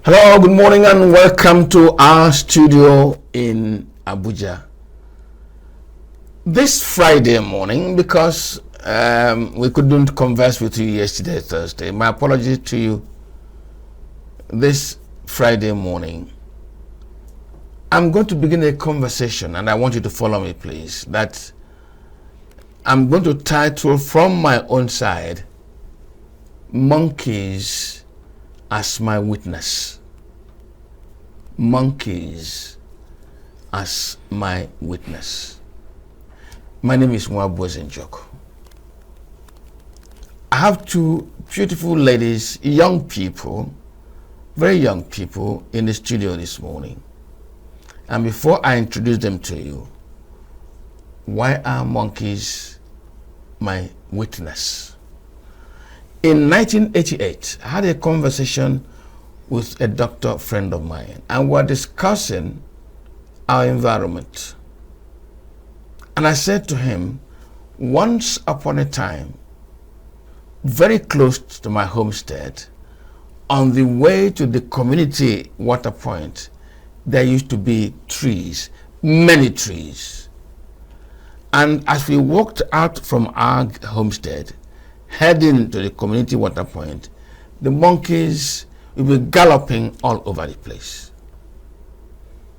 Hello, good morning and welcome to our studio in Abuja. This Friday morning, because we couldn't converse with you yesterday, Thursday, my apologies to you. This Friday morning, I'm going to begin a conversation and I want you to follow me, please, that I'm going to title from my own side, Monkeys as My Witness. Monkeys as my witness. My name is Mwabozenjok. I have two beautiful ladies, young people, very young people in the studio this morning. And before I introduce them to you, why are monkeys my witness? In 1988, I had a conversation with a doctor friend of mine, and we're discussing our environment. And I said to him, once upon a time, very close to my homestead, on the way to the community water point, there used to be trees, many trees. And as we walked out from our homestead, heading to the community water point, the monkeys will be galloping all over the place.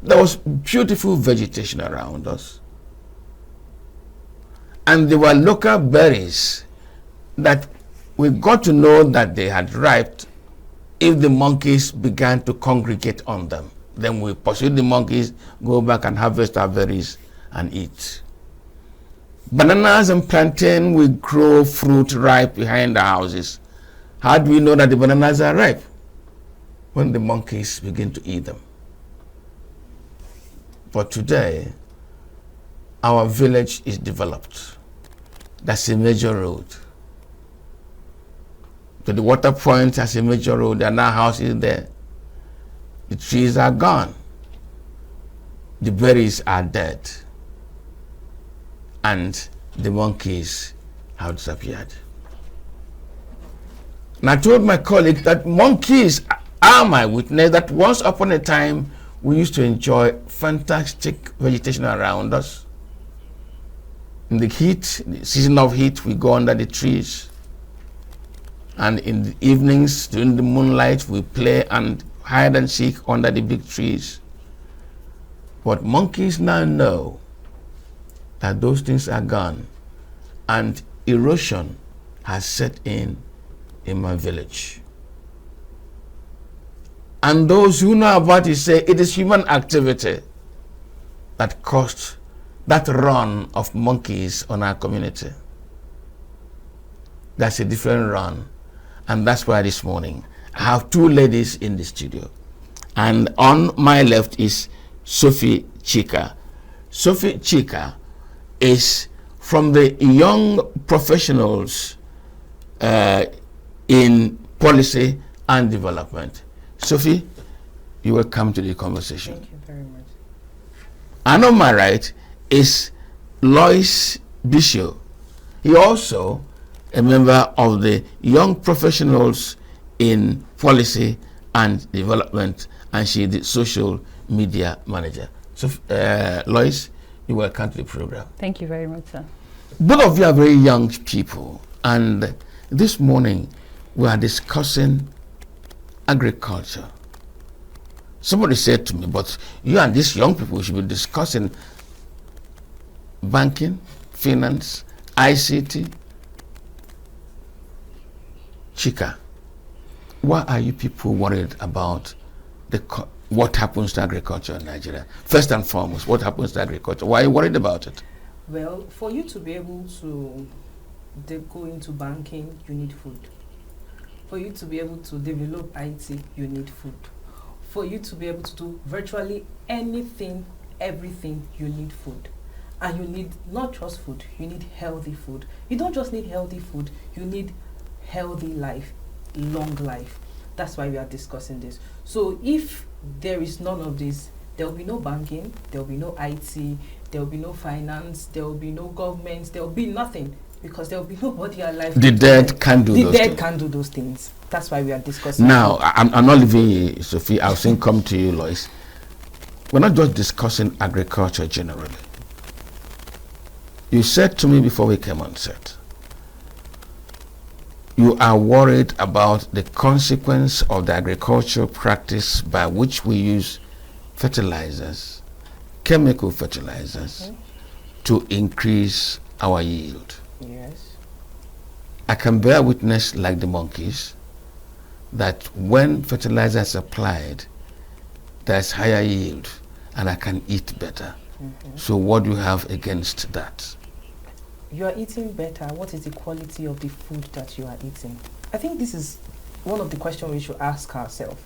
There was beautiful vegetation around us. And there were local berries that we got to know that they had ripened if the monkeys began to congregate on them. Then we pursued the monkeys, go back and harvest our berries and eat. Bananas and plantain will grow fruit ripe behind our houses. How do we know that the bananas are ripe? When the monkeys begin to eat them. But today, our village is developed. That's a major road. To the water point, that's a major road. There are now houses there. The trees are gone. The berries are dead. And the monkeys have disappeared. And I told my colleague that monkeys are my witness, that once upon a time we used to enjoy fantastic vegetation around us. In the heat, the season of heat, we go under the trees. And in the evenings, during the moonlight, we play and hide and seek under the big trees. But monkeys now know that those things are gone and erosion has set in my village. And those who know about it say it is human activity that caused that run of monkeys on our community. That's a different run. And that's why this morning I have two ladies in the studio. And on my left is Sophie Chika. Sophie Chika is from the young professionals in policy and development. Sophie, you will come to the conversation. Thank you very much. And on my right is Lois Bishop. He also a member of the young professionals in policy and development, and she is the social media manager. So, Lois, you will come to the program. Thank you very much, sir. Both of you are very young people, and this morning we are discussing agriculture. Somebody said to me, but you and these young people should be discussing banking, finance, ICT. Chika, why are you people worried about what happens to agriculture in Nigeria? First and foremost, what happens to agriculture? Why are you worried about it? Well, for you to be able to go into banking, you need food. For you to be able to develop IT, you need food. For you to be able to do virtually anything, everything, you need food. And you need not just food, you need healthy food. You don't just need healthy food, you need healthy life, long life. That's why we are discussing this. So if there is none of this, there will be no banking, there will be no IT, there will be no finance, there will be no government, there will be nothing. because there will be nobody alive. The dead can't do those The dead things. can't do those things. That's why we are discussing. Now, I'm not leaving you, Sophie. I'll soon come to you, Lois. We're not just discussing agriculture generally. You said to me before we came on set, you are worried about the consequence of the agricultural practice by which we use fertilizers, chemical fertilizers, to increase our yield. Yes. I can bear witness, like the monkeys, that when fertilizer is applied, there's higher yield and I can eat better. So what do you have against that? You are eating better. What is the quality of the food that you are eating? I think this is one of the questions we should ask ourselves.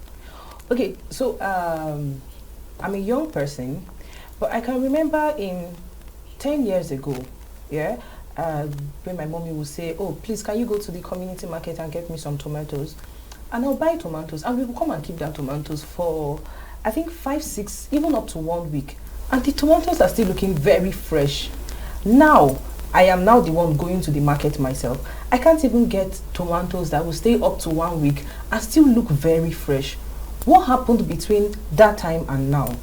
Okay, so I'm a young person, but I can remember in 10 years ago, yeah, when my mommy would say, oh, please, can you go to the community market and get me some tomatoes? And I'll buy tomatoes, and we will come and keep that tomatoes for, I think, 5, 6, even up to 1 week. And the tomatoes are still looking very fresh. Now, I am now the one going to the market myself. I can't even get tomatoes that will stay up to 1 week and still look very fresh. What happened between that time and now?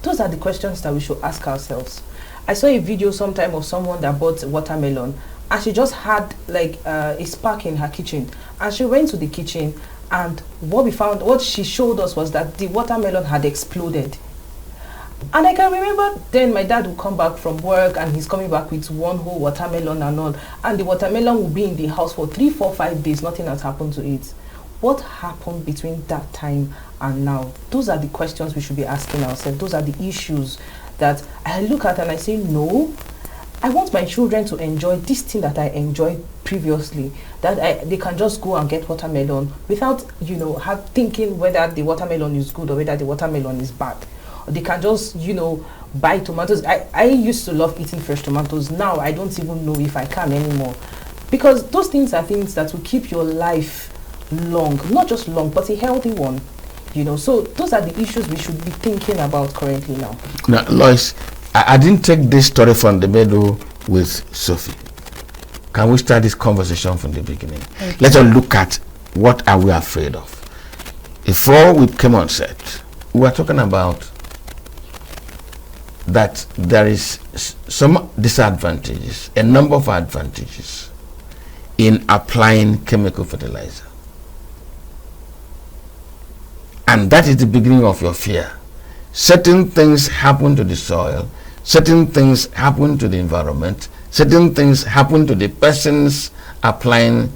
Those are the questions that we should ask ourselves. I saw a video sometime of someone that bought watermelon, and she just had like a spark in her kitchen, and she went to the kitchen, and what she showed us was that the watermelon had exploded. And I can remember then my dad would come back from work, and he's coming back with one whole watermelon and all, and the watermelon will be in the house for 3, 4, 5 days. Nothing has happened to it. What happened between that time and now? Those are the questions we should be asking ourselves. Those are the issues that I look at and I say, no, I want my children to enjoy this thing that I enjoyed previously, that they can just go and get watermelon without, thinking whether the watermelon is good or whether the watermelon is bad. Or they can just, buy tomatoes. I used to love eating fresh tomatoes. Now I don't even know if I can anymore. Because those things are things that will keep your life long, not just long, but a healthy one. So those are the issues we should be thinking about currently now. Now, Lois, I didn't take this story from the middle with Sophie. Can we start this conversation from the beginning? Okay. Let's look at what are we afraid of. Before we came on set, we were talking about that there is some disadvantages, a number of advantages in applying chemical fertilizer. And that is the beginning of your fear. Certain things happen to the soil, certain things happen to the environment, certain things happen to the persons applying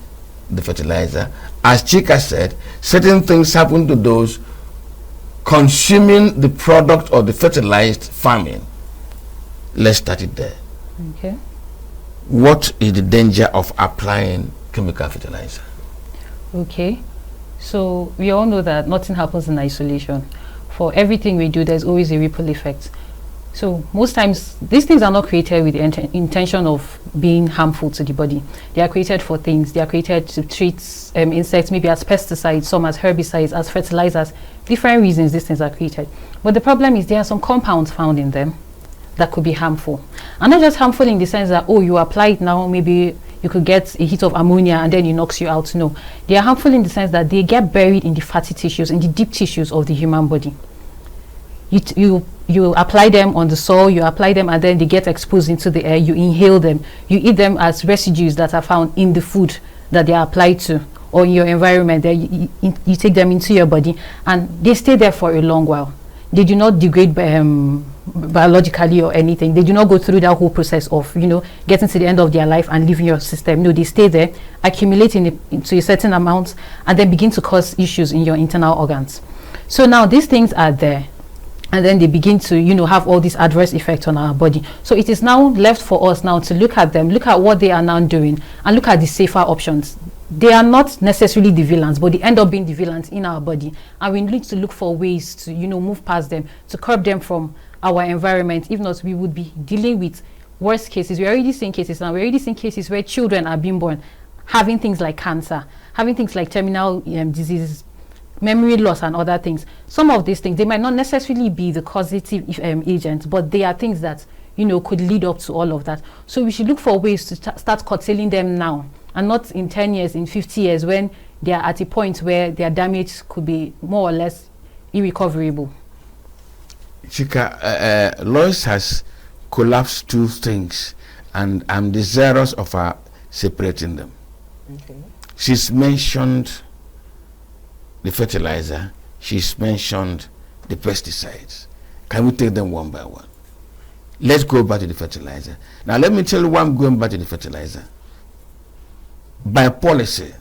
the fertilizer. As Chika said, certain things happen to those consuming the product of the fertilized farming. Let's start it there. Okay. What is the danger of applying chemical fertilizer? Okay. So we all know that nothing happens in isolation. For everything we do, there's always a ripple effect. So most times, these things are not created with the intention of being harmful to the body. They are created for things. They are created to treat insects, maybe as pesticides, some as herbicides, as fertilizers. Different reasons these things are created. But the problem is there are some compounds found in them that could be harmful. And not just harmful in the sense that, oh, you apply it now, maybe you could get a hit of ammonia and then it knocks you out. No, they are harmful in the sense that they get buried in the fatty tissues, in the deep tissues of the human body. You apply them on the soil, you apply them, and then they get exposed into the air. You inhale them, you eat them as residues that are found in the food that they are applied to, or in your environment. You take them into your body, and they stay there for a long while. They do not degrade biologically or anything. They do not go through that whole process of getting to the end of their life and leaving your system. No, they stay there, accumulate into a certain amount, and then begin to cause issues in your internal organs. So now these things are there, and then they begin to have all these adverse effects on our body. So it is now left for us now to look at them, look at what they are now doing, and look at the safer options. They are not necessarily the villains, but they end up being the villains in our body, and we need to look for ways to move past them, to curb them from our environment. If not, we would be dealing with worst cases. We're already seeing cases now. We're already seeing cases where children are being born having things like cancer, having things like terminal diseases, memory loss, and other things. Some of these things, they might not necessarily be the causative agents, but they are things that could lead up to all of that. So we should look for ways to start curtailing them now, and not in 10 years, in 50 years, when they are at a point where their damage could be more or less irrecoverable. Chika, Lois has collapsed two things, and I'm desirous of her separating them. Okay. She's mentioned the fertilizer, she's mentioned the pesticides. Can we take them one by one? Let's go back to the fertilizer. Now let me tell you why I'm going back to the fertilizer. By policy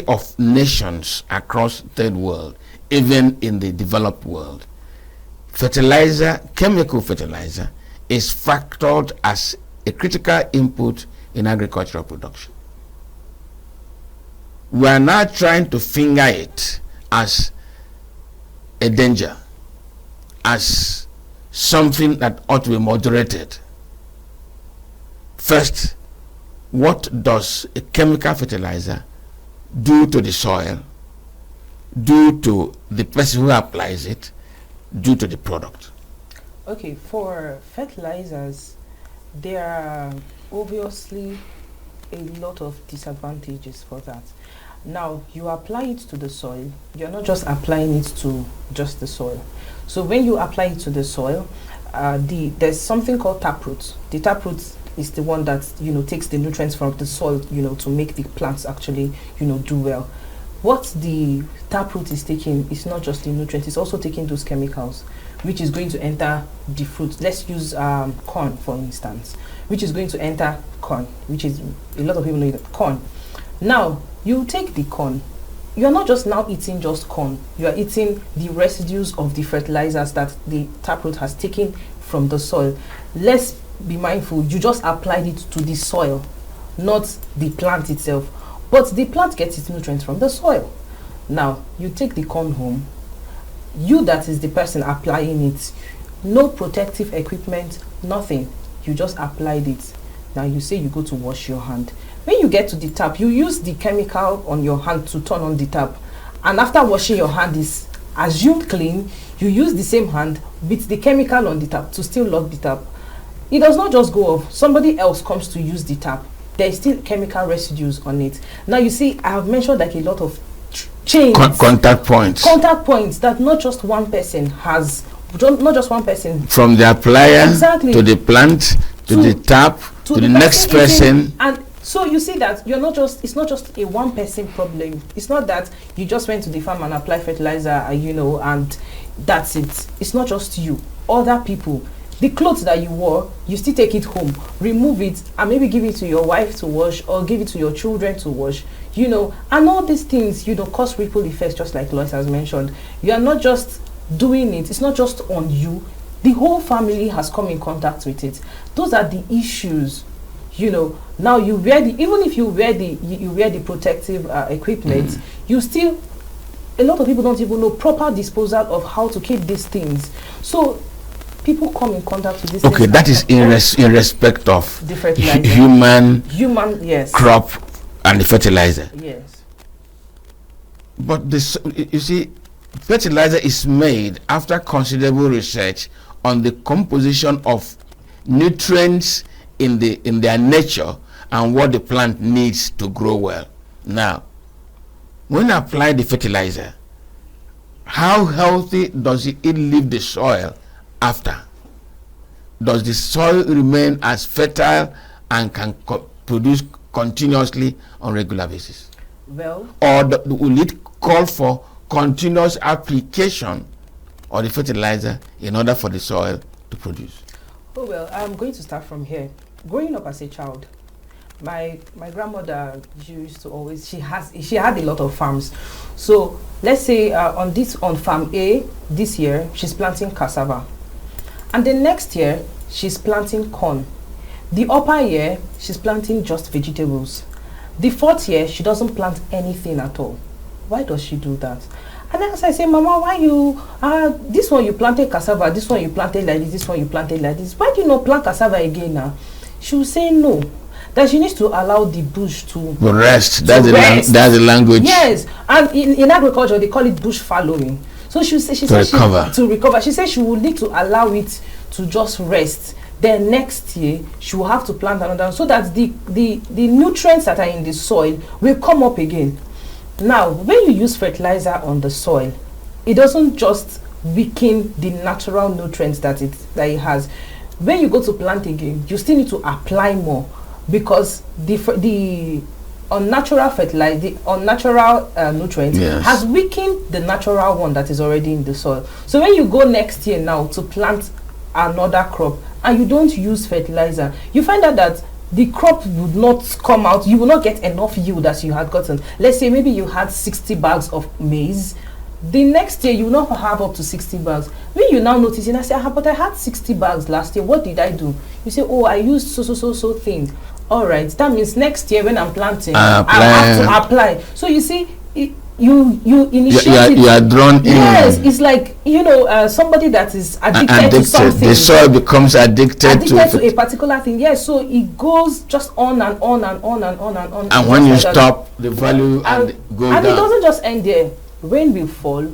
of nations across the third world, even in the developed world, fertilizer, chemical fertilizer, is factored as a critical input in agricultural production. We are now trying to finger it as a danger, as something that ought to be moderated. First, what does a chemical fertilizer do to the soil, do to the person who applies it, do to the product? Okay, for fertilizers, there are obviously a lot of disadvantages for that. Now, you apply it to the soil, you're not just applying it to just the soil. So when you apply it to the soil, there's something called taproot. The taproot is the one that takes the nutrients from the soil to make the plants actually do well. What the taproot is taking is not just the nutrients, it's also taking those chemicals which is going to enter the fruit. Let's use corn for instance, which is going to enter corn, which is a lot of people know that corn. Now you take the corn, you are not just now eating just corn, you are eating the residues of the fertilizers that the taproot has taken from the soil. Let's be mindful, you just applied it to the soil, not the plant itself, but the plant gets its nutrients from the soil. Now you take the corn home, you that is the person applying it, no protective equipment, nothing, you just applied it. Now you say you go to wash your hand. When you get to the tap, you use the chemical on your hand to turn on the tap, and after washing your hand is assumed clean, you use the same hand with the chemical on the tap to still lock the tap. It does not just go off, somebody else comes to use the tap, there is still chemical residues on it. Now you see, I have mentioned like a lot of chains, contact points that not just one person has, not just one person, from the applier to the plant to the tap to the next person. And so you see that you're not just, it's not just a one person problem. It's not that you just went to the farm and applied fertilizer and that's it. It's not just you, other people. The clothes that you wore, you still take it home, remove it, and maybe give it to your wife to wash, or give it to your children to wash, and all these things, cause ripple effects, just like Lois has mentioned. You are not just doing it, it's not just on you, the whole family has come in contact with it. Those are the issues, Now you wear even if you wear the protective equipment, you still, a lot of people don't even know proper disposal of how to keep these things. So people come in contact with this. Okay, that is in respect of the fertilizer. human yes, crop and the fertilizer. Yes. But this, you see, fertilizer is made after considerable research on the composition of nutrients in their nature and what the plant needs to grow well. Now, when I apply the fertilizer, how healthy does it leave the soil after? Does the soil remain as fertile and can produce continuously on regular basis? Well, or will it call for continuous application of the fertilizer in order for the soil to produce? Oh well, I'm going to start from here. Growing up as a child, my grandmother used to always, she had a lot of farms. So let's say on farm A this year she's planting cassava, and the next year she's planting corn. The upper year she's planting just vegetables. The fourth year she doesn't plant anything at all. Why does she do that? And then as I say, Mama, why you this one you planted cassava, this one you planted like this one you planted like this, why do you not plant cassava again now? She will say no, that she needs to allow the bush to rest. That's the language. Yes, and in agriculture they call it bush fallowing. So she said to recover. She said she will need to allow it to just rest then next year she will have to plant another, so that the nutrients that are in the soil will come up again. Now, when you use fertilizer on the soil, it doesn't just weaken the natural nutrients that it has. When you go to plant again, you still need to apply more, because the unnatural fertilizer, the unnatural nutrients has weakened the natural one that is already in the soil. So when you go next year now to plant another crop and you don't use fertilizer, you find out that the crop would not come out. You will not get enough yield as you had gotten. Let's say maybe you had 60 bags of maize. The next year you will not have up to 60 bags. When you now notice, and I say, but I had 60 bags last year, what did I do? You say, oh, I used so thing. All right, that means next year when I'm planting, I have to apply. So you see, you initiate you are drawn in. Yes, it's like, somebody that is addicted to something. The soil becomes addicted to a particular thing. Yes, so it goes just on and on and on and on and on. And when you stop, the value and goes down. And it doesn't just end there. Rain will fall,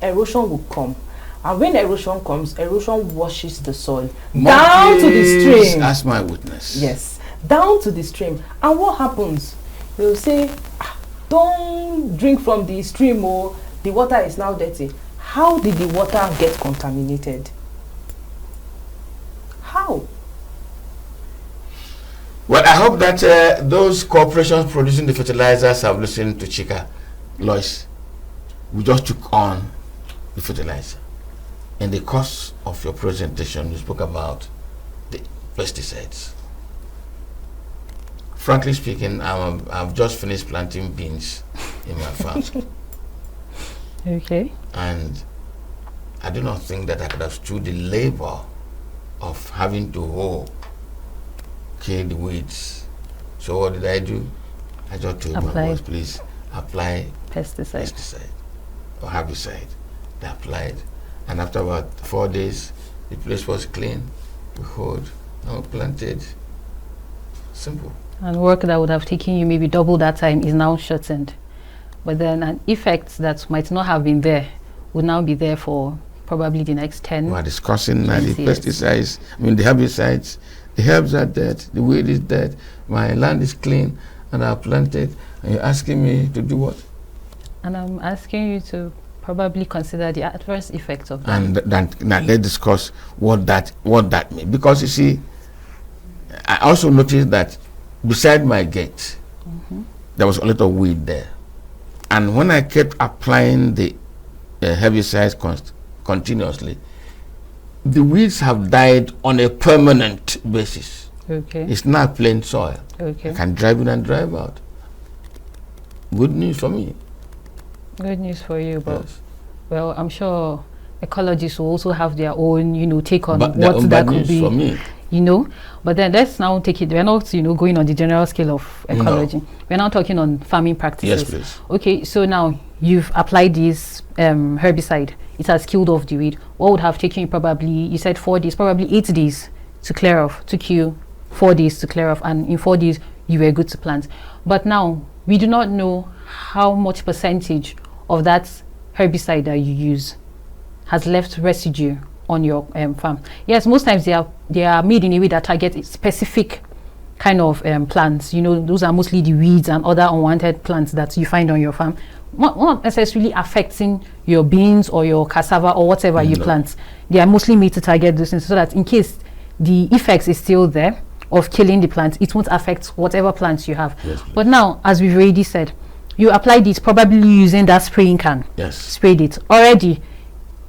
erosion will come. And when erosion comes, erosion washes the soil down to the stream. As my witness. Yes, down to the stream. And what happens? They'll say, don't drink from the stream, or the water is now dirty. How did the water get contaminated? How? Well, I hope that those corporations producing the fertilizers have listened to Chika. Lois, we just took on the fertilizer. In the course of your presentation, you spoke about the pesticides. Frankly speaking, I've just finished planting beans in my farm. Okay. And I do not think that I could have stood the labor of having to kill the weeds. So what did I do? I just told my boss, please apply pesticide or herbicide. They applied, and after about 4 days, the place was clean. We hoed, and we planted. Simple. And work that would have taken you maybe double that time is now shortened. But then an effect that might not have been there would now be there for probably the next 10. We are discussing now the pesticides, the herbicides. The herbs are dead, the weed is dead, my land is clean, and I planted, and you're asking me to do what? And I'm asking you to probably consider the adverse effects of that. And now let's discuss what that means. Because you see, I also noticed that beside my gate, there was a lot of weed there. And when I kept applying the herbicides continuously, the weeds have died on a permanent basis. Okay. It's not plain soil. Okay. I can drive in and drive out. Good news for me. Good news for you, but yes. Well, I'm sure ecologists will also have their own, take on but what that could be. For me. But then let's now take it. We're not, going on the general scale of ecology. No. We're now talking on farming practices. Yes, please. Okay, so now you've applied this herbicide. It has killed off the weed. What would have taken you probably, you said 4 days, probably 8 days to clear off. Took you 4 days to clear off, and in 4 days you were good to plant. But now we do not know how much percentage of that herbicide that you use has left residue on your farm. Yes, most times they are made in a way that target specific kind of plants. Those are mostly the weeds and other unwanted plants that you find on your farm. Not necessarily affecting your beans or your cassava or whatever you plant. They are mostly made to target those things, so that in case the effects is still there of killing the plant, it won't affect whatever plants you have. Yes, but now, as we've already said, you applied it probably using that spraying can. Yes. Sprayed it already.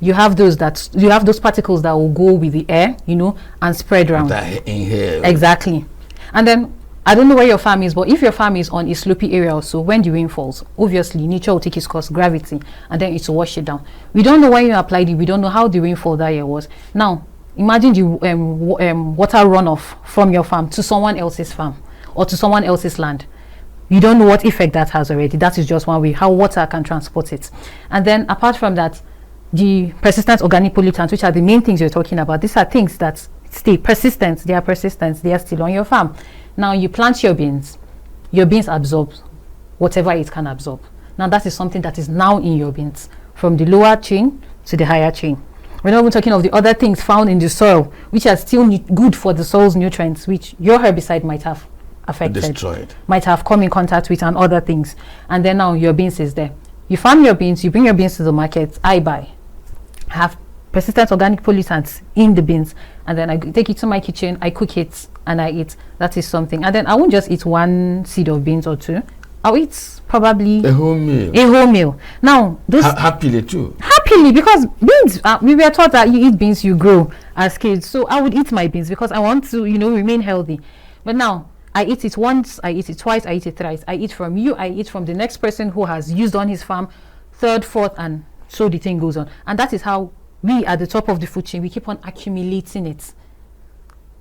You have those particles that will go with the air, and spread around. Inhale. Exactly. And then I don't know where your farm is, but if your farm is on a slopey area also, when the rain falls, obviously nature will take its course, gravity, and then it will wash it down. We don't know when you applied it. We don't know how the rainfall that year was. Now, imagine the water runoff from your farm to someone else's farm or to someone else's land. You don't know what effect that has already. That is just one way how water can transport it. And then apart from that, the persistent organic pollutants, which are the main things you're talking about, these are things that stay persistent. They are persistent. They are still on your farm. Now you plant your beans. Your beans absorb whatever it can absorb. Now that is something that is now in your beans, from the lower chain to the higher chain. We're not even talking of the other things found in the soil, which are still good for the soil's nutrients, which your herbicide might have affected, destroyed, might have come in contact with, and other things. And then now your beans is there. You farm your beans, you bring your beans to the market, I buy. Have persistent organic pollutants in the beans, and then I take it to my kitchen, I cook it, and I eat. That is something. And then I won't just eat one seed of beans or two. I'll eat probably a whole meal. A whole meal. Now, those happily too. Happily, because beans, we were taught that you eat beans, you grow as kids. So I would eat my beans because I want to, remain healthy. But now I eat it once, I eat it twice, I eat it thrice. I eat from you, I eat from the next person who has used on his farm, third, fourth, and so the thing goes on. And that is how we at the top of the food chain, we keep on accumulating it.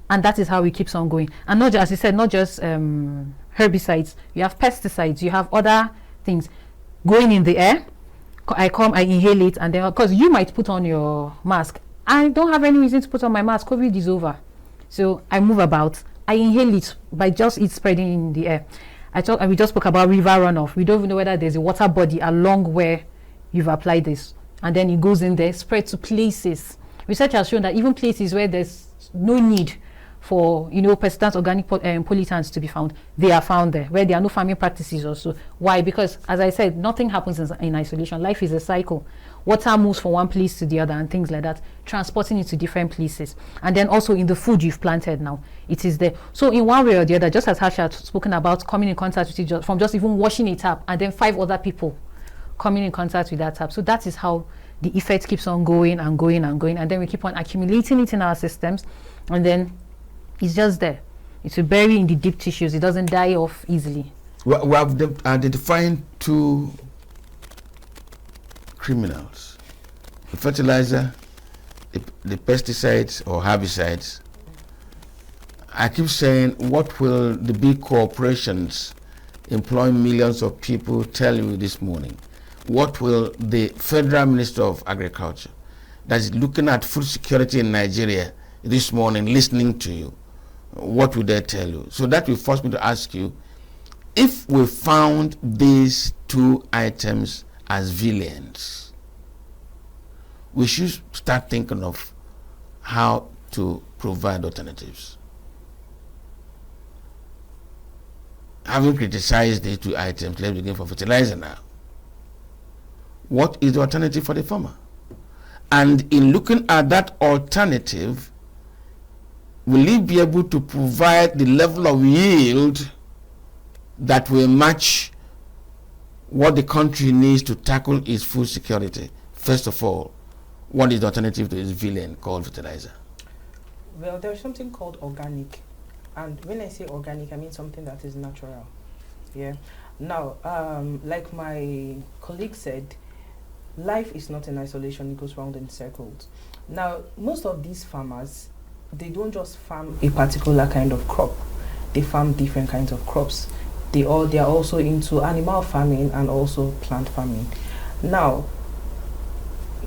And that is how it keeps on going. And not just, as you said, not just herbicides, you have pesticides, you have other things going in the air. I inhale it, and then, because you might put on your mask, I don't have any reason to put on my mask. COVID is over, so I move about, I inhale it by just it spreading in the air. We just spoke about river runoff. We don't even know whether there's a water body along where you've applied this, and then it goes in there, spread to places. Research has shown that even places where there's no need for persistent organic pollutants to be found, they are found there, where there are no farming practices also. Why? Because, as I said, nothing happens in isolation. Life is a cycle. Water moves from one place to the other and things like that, transporting it to different places. And then also in the food you've planted now, it is there. So in one way or the other, just as Harsha had spoken about coming in contact with it from just even washing a tap, and then 5 other people coming in contact with that tap. So that is how the effect keeps on going and going and going, and then we keep on accumulating it in our systems, and then it's just there. It's a bury in the deep tissues. It doesn't die off easily. We have identifying 2 criminals: the fertilizer, the pesticides or herbicides. I keep saying, what will the big corporations employing millions of people tell you this morning? What will the Federal Minister of Agriculture, that is looking at food security in Nigeria this morning, listening to you, what would they tell you? So that will force me to ask you, if we found these 2 items as villains, we should start thinking of how to provide alternatives. Having criticized these 2 items, let's begin for fertilizer now. What is the alternative for the farmer? And in looking at that alternative, will it be able to provide the level of yield that will match what the country needs to tackle its food security? First of all, what is the alternative to this villain called fertilizer? Well, there's something called organic. And when I say organic, I mean something that is natural. Yeah. Now, like my colleague said, life is not in isolation, it goes round in circles. Now, most of these farmers, they don't just farm a particular kind of crop. They farm different kinds of crops. They are also into animal farming and also plant farming. Now,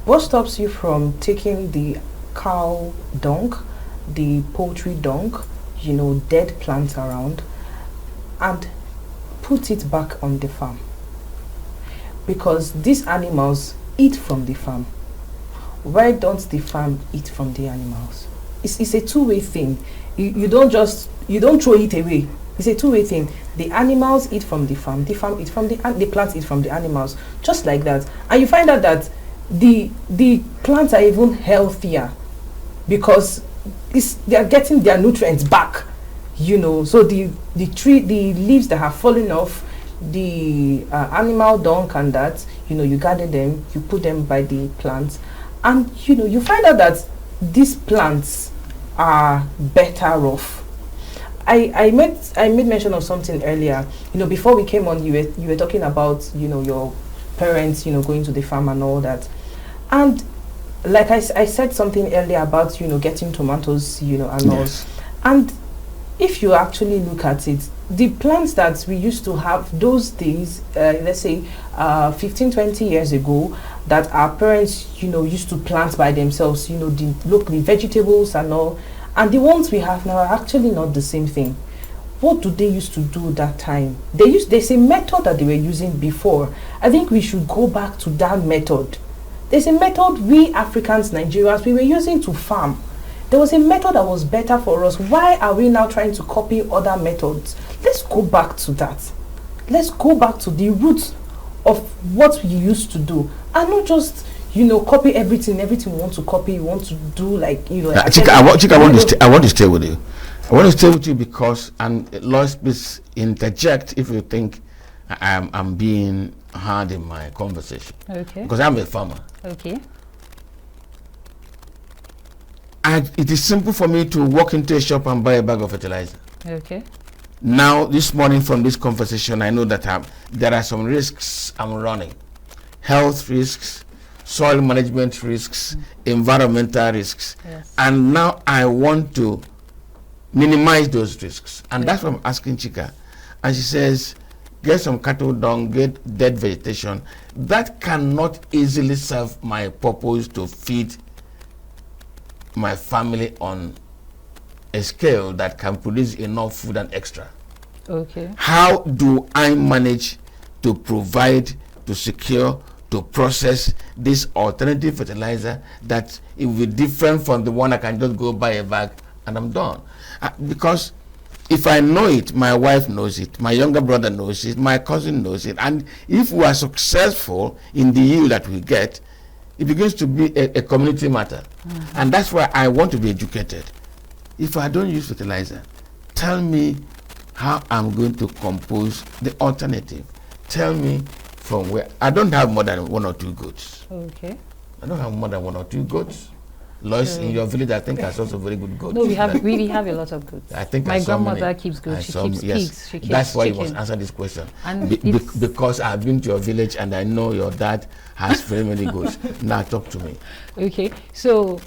what stops you from taking the cow dung, the poultry dung, dead plants around, and put it back on the farm? Because these animals eat from the farm. Why don't the farm eat from the animals? It's a two-way thing. You don't throw it away. It's a two-way thing. The animals eat from the farm eats from the plants eat from the animals, just like that. And you find out that the plants are even healthier because they are getting their nutrients back. So the leaves that have fallen off, the animal dung and that, you gather them, you put them by the plants, and you find out that these plants are better off. I made mention of something earlier. Before we came on, you were talking about your parents going to the farm and all that, and like I said something earlier about getting tomatoes and yes. all. And if you actually look at it, the plants that we used to have those days, let's say 15-20 years ago, that our parents used to plant by themselves, the vegetables and all, and the ones we have now are actually not the same thing. What do they used to do that time? There's a method that they were using before. I think we should go back to that method. There's a method we Africans, Nigerians, we were using to farm. There was a method that was better for us. Why are we now trying to copy other methods? Let's go back to that. Let's go back to the roots of what we used to do, and not just, you know, copy everything we want to copy. You want to do like, you know. Chika, I want to stay with you. I want to stay with you because, and Lois, please interject if you think I'm being hard in my conversation. Okay. Because I'm a farmer. Okay. It is simple for me to walk into a shop and buy a bag of fertilizer. Okay. Now, this morning from this conversation, I know that there are some risks I'm running. Health risks, soil management risks, environmental risks. Yes. And now I want to minimize those risks. And that's what I'm asking Chika. And she says, get some cattle dung, get dead vegetation. That cannot easily serve my purpose to feed my family on a scale that can produce enough food and extra. Okay. How do I manage to provide, to secure, to process this alternative fertilizer that it will be different from the one I can just go buy a bag and I'm done? Because if I know it, my wife knows it, my younger brother knows it, my cousin knows it, and if we are successful in the yield that we get, it begins to be a community matter. And that's why I want to be educated. If I don't use fertilizer, tell me how I'm going to compose the alternative. Tell me from where. I don't have more than 1 or 2 goats. Okay. I don't have more than 1 or 2 goats. Lois, in your village, I think has also very good goats. No, we have a lot of goats. I think my grandmother keeps goats. She keeps pigs. She keeps that's why chicken. you must answer this question. And because I've been to your village and I know your dad has very many goats. Now talk to me. Okay, so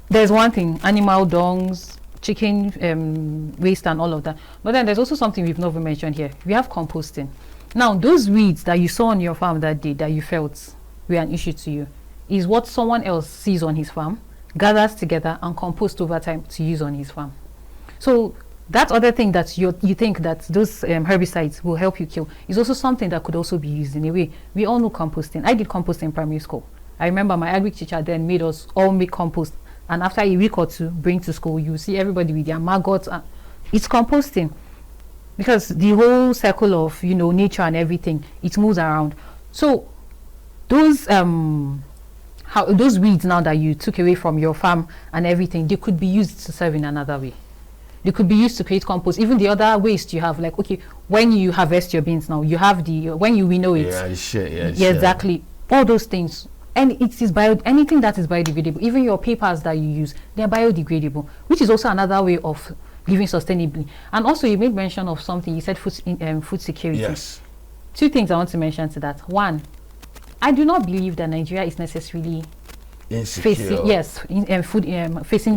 there's one thing: animal dungs, chicken waste, and all of that. But then there's also something we've never mentioned here. We have composting. Now, those weeds that you saw on your farm that day that you felt were an issue to you, is what someone else sees on his farm, gathers together and compost over time to use on his farm. So that other thing that you think that those herbicides will help you kill is also something that could also be used in a way. We all know composting. I did composting in primary school. I remember my agric teacher then made us all make compost, and after a week or two bring to school, you see everybody with their maggots. It's composting, because the whole circle of, you know, nature and everything, it moves around. So those those weeds now that you took away from your farm and everything, they could be used to serve in another way. They could be used to create compost. Even the other waste you have, like, okay, when you harvest your beans now, you have the when you winnow it. Yeah, exactly. All those things. And it is anything that is biodegradable. Even your papers that you use, they are biodegradable, which is also another way of living sustainably. And also, you made mention of something. You said food security. Yes. 2 things I want to mention to that. One, I do not believe that Nigeria is necessarily facing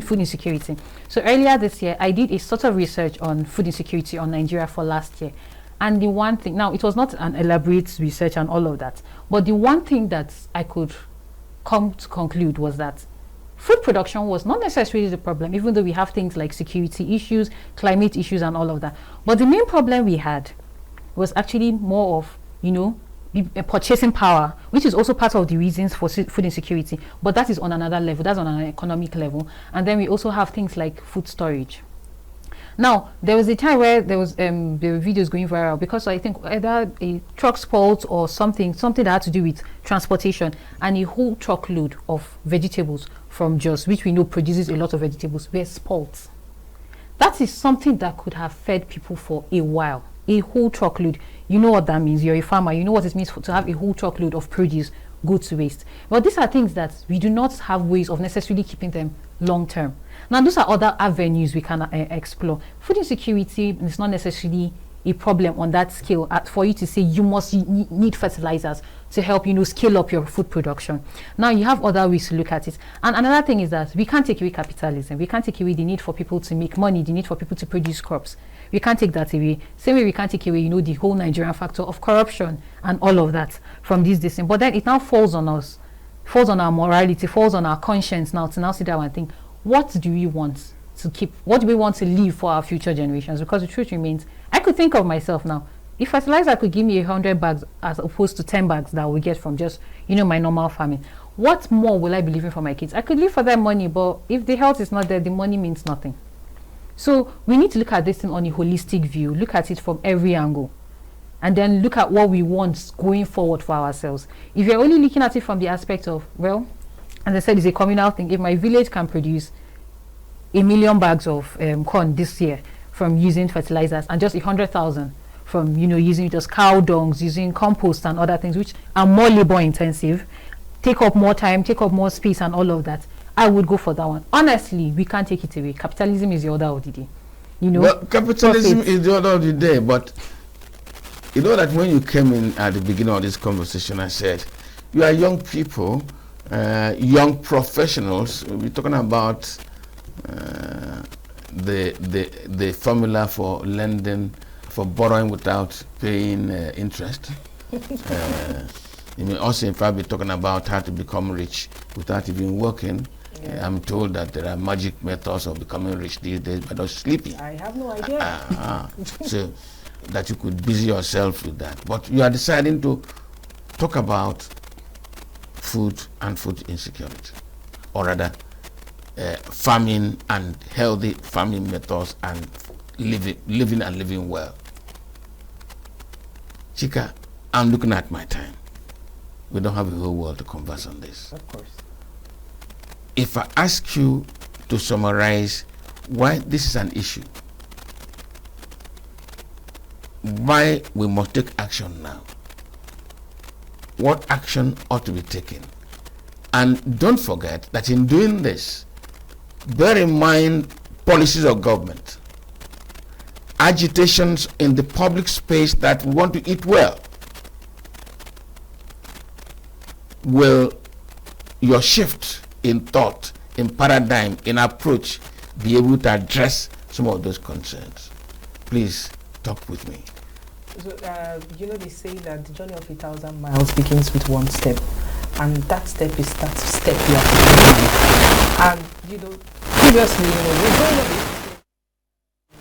food insecurity. So earlier this year, I did a sort of research on food insecurity on Nigeria for last year. And the one thing, now it was not an elaborate research and all of that, but the one thing that I could come to conclude was that food production was not necessarily the problem, even though we have things like security issues, climate issues and all of that. But the main problem we had was actually more of, you know, purchasing power, which is also part of the reasons for food insecurity, but that is on another level. That's on an economic level. And then we also have things like food storage. Now, there was a time where there were videos going viral because I think either a truck spoiled or something that had to do with transportation, and a whole truckload of vegetables from Jos, which we know produces a lot of vegetables, were spoiled. That is something that could have fed people for a while. A whole truckload. You know what that means. You're a farmer. You know what it means to have a whole truckload of produce go to waste. But these are things that we do not have ways of necessarily keeping them long term. Now, those are other avenues we can explore. Food insecurity is not necessarily a problem on that scale for you to say you must need fertilizers to help, you know, scale up your food production. Now, you have other ways to look at it. And another thing is that we can't take away capitalism. We can't take away the need for people to make money, the need for people to produce crops. We can't take that away. Same way we can't take away, you know, the whole Nigerian factor of corruption and all of that from this thing. But then it now falls on us, falls on our morality, falls on our conscience now to now sit down and think, what do we want to keep? What do we want to leave for our future generations? Because the truth remains, I could think of myself now. If fertilizer could give me 100 bags as opposed to 10 bags that we get from just, you know, my normal farming, what more will I be leaving for my kids? I could leave for them money, but if the health is not there, the money means nothing. So we need to look at this thing on a holistic view, look at it from every angle, and then look at what we want going forward for ourselves. If you're only looking at it from the aspect of, well, as I said, it's a communal thing. If my village can produce 1 million bags of corn this year from using fertilizers, and just 100,000 from, you know, using just cow dungs, using compost and other things, which are more labor intensive, take up more time, take up more space and all of that, I would go for that one. Honestly, we can't take it away. Capitalism is the order of the day. You know, well, capitalism is the order of the day, but you know that when you came in at the beginning of this conversation, I said, you are young people, young professionals. We're talking about the formula for lending, for borrowing without paying interest. You may also, in fact, be talking about how to become rich without even working. Yeah. I'm told that there are magic methods of becoming rich these days by just sleeping. I have no idea. So that you could busy yourself with that. But you are deciding to talk about food and food insecurity, or rather farming and healthy farming methods and living well. Chika, I'm looking at my time. We don't have a whole world to converse on this. Of course. If I ask you to summarize why this is an issue, why we must take action now, what action ought to be taken, and don't forget that in doing this, bear in mind policies of government, agitations in the public space that want to eat well. Will your shift in thought, in paradigm, in approach be able to address some of those concerns? Please talk with me. So, you know, they say that the journey of 1,000 miles begins with one step, and that step is that step you have to take. And you know, previously, you know, we're going to be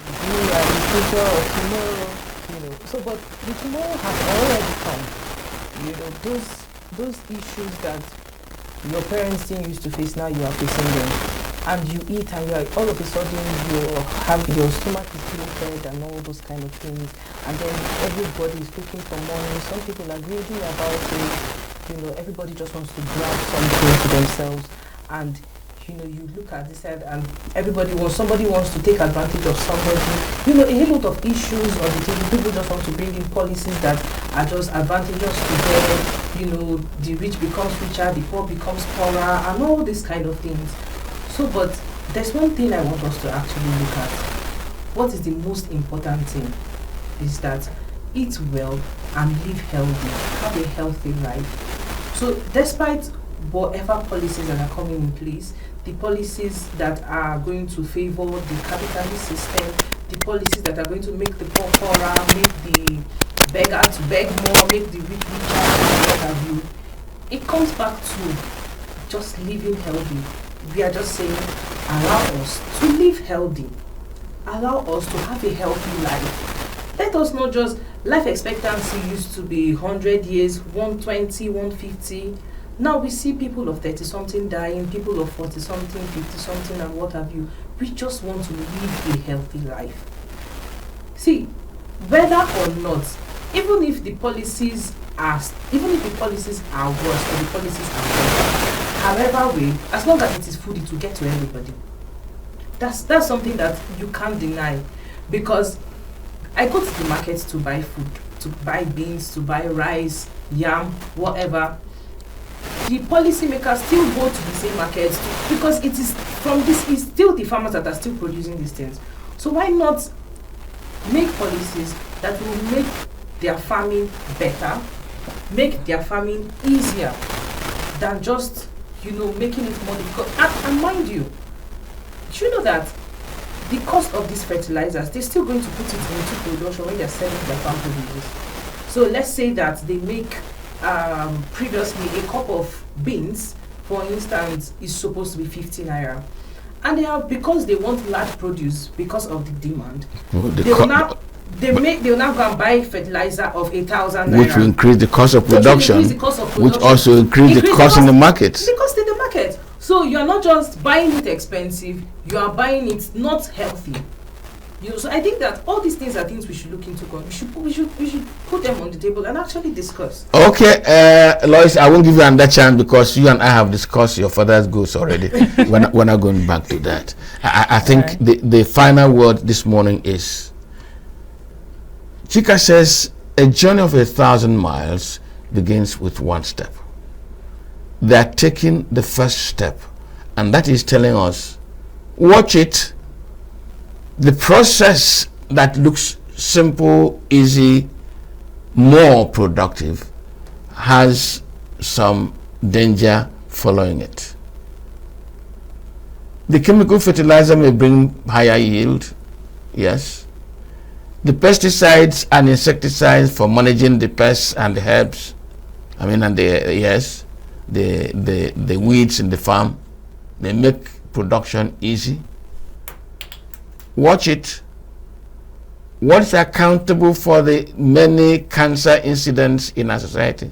you are the future of tomorrow, you know. So, but the tomorrow has already come. You know, those issues that your parents didn't used to face, now you are facing them, and you eat and you are, all of a sudden your stomach is bloated and all those kind of things, and then everybody is looking for money. Some people are greedy about it, you know, everybody just wants to grab something for themselves, and you know, you look at this side and somebody wants to take advantage of somebody. You know, a lot of issues on the table. People just want to bring in policies that are just advantageous to them. You know, the rich becomes richer, the poor becomes poorer, and all these kind of things. So, but there's one thing I want us to actually look at. What is the most important thing is that eat well and live healthy, have a healthy life. So despite whatever policies that are coming in place, the policies that are going to favor the capitalist system, the policies that are going to make the poor poorer, make the beggar to beg more, make the rich richer, and what have you, it comes back to just living healthy. We are just saying, allow us to live healthy. Allow us to have a healthy life. Let us not just, life expectancy used to be 100 years, 120, 150. Now we see people of 30-something dying, people of 40-something, 50-something, and what have you. We just want to live a healthy life. See, whether or not, even if the policies are worse or the policies are better, however way, as long as it is food, it will get to everybody. That's something that you can't deny, because I go to the market to buy food, to buy beans, to buy rice, yam, whatever. The policymakers still go to the same markets because it is it's still the farmers that are still producing these things. So why not make policies that will make their farming better, make their farming easier than just, you know, making it more difficult. And mind you, do you know that the cost of these fertilizers, they're still going to put it into production when they're selling their farm produce. So let's say that they make previously a cup of beans, for instance, is supposed to be 50 naira. And they are, because they want large produce, because of the demand, they'll now go and buy fertilizer of 8,000 naira. Which will increase the cost of production, which also increase the cost in the market. The cost in the market. So you are not just buying it expensive, you are buying it not healthy. So I think that all these things are things we should look into. We should put them on the table and actually discuss. Okay, Lois, I won't give you another chance because you and I have discussed your father's goals already. we're not going back to that. I think the final word this morning is, Chika says, a journey of 1,000 miles begins with one step. They are taking the first step, and that is telling us, watch it. The process that looks simple, easy, more productive, has some danger following it. The chemical fertilizer may bring higher yield, yes. The pesticides and insecticides for managing the pests and the herbs, the weeds in the farm, they make production easy. Watch it. What is accountable for the many cancer incidents in our society?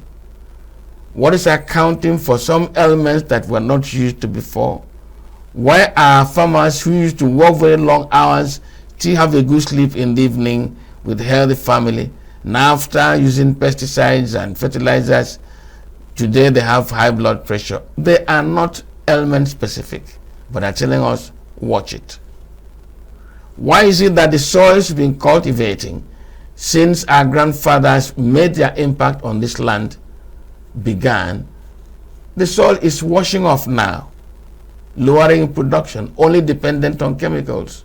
What is accounting for some elements that were not used to before? Why are farmers who used to work very long hours still have a good sleep in the evening with a healthy family? Now after using pesticides and fertilizers, today they have high blood pressure. They are not element specific, but are telling us, watch it. Why is it that the soils we've been cultivating since our grandfathers made their impact on this land began, the soil is washing off now, lowering production, only dependent on chemicals?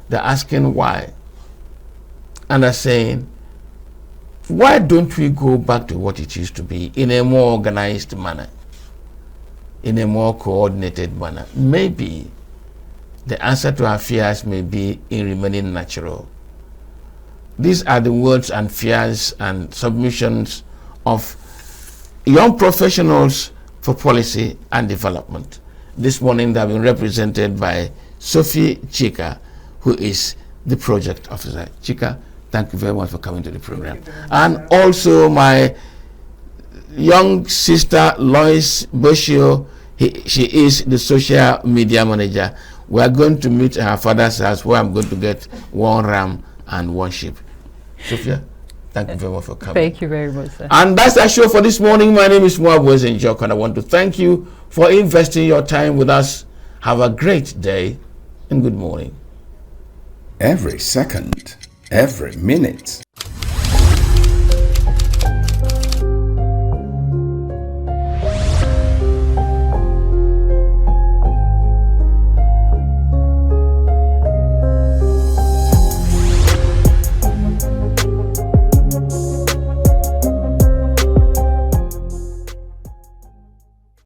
They're asking why. And they're saying, why don't we go back to what it used to be in a more organized manner, in a more coordinated manner? Maybe the answer to our fears may be in remaining natural. These are the words and fears and submissions of young professionals for policy and development. This morning they have been represented by Sophie Chika, who is the project officer. Chika, thank you very much for coming to the program. And also my young sister Lois Boshio, she is the social media manager. We are going to meet her father's house where I'm going to get one ram and one sheep. Sophia, thank you very much for coming. Thank you very much, sir. And that's our show for this morning. My name is Moab Wezenjok, and I want to thank you for investing your time with us. Have a great day and good morning. Every second, every minute,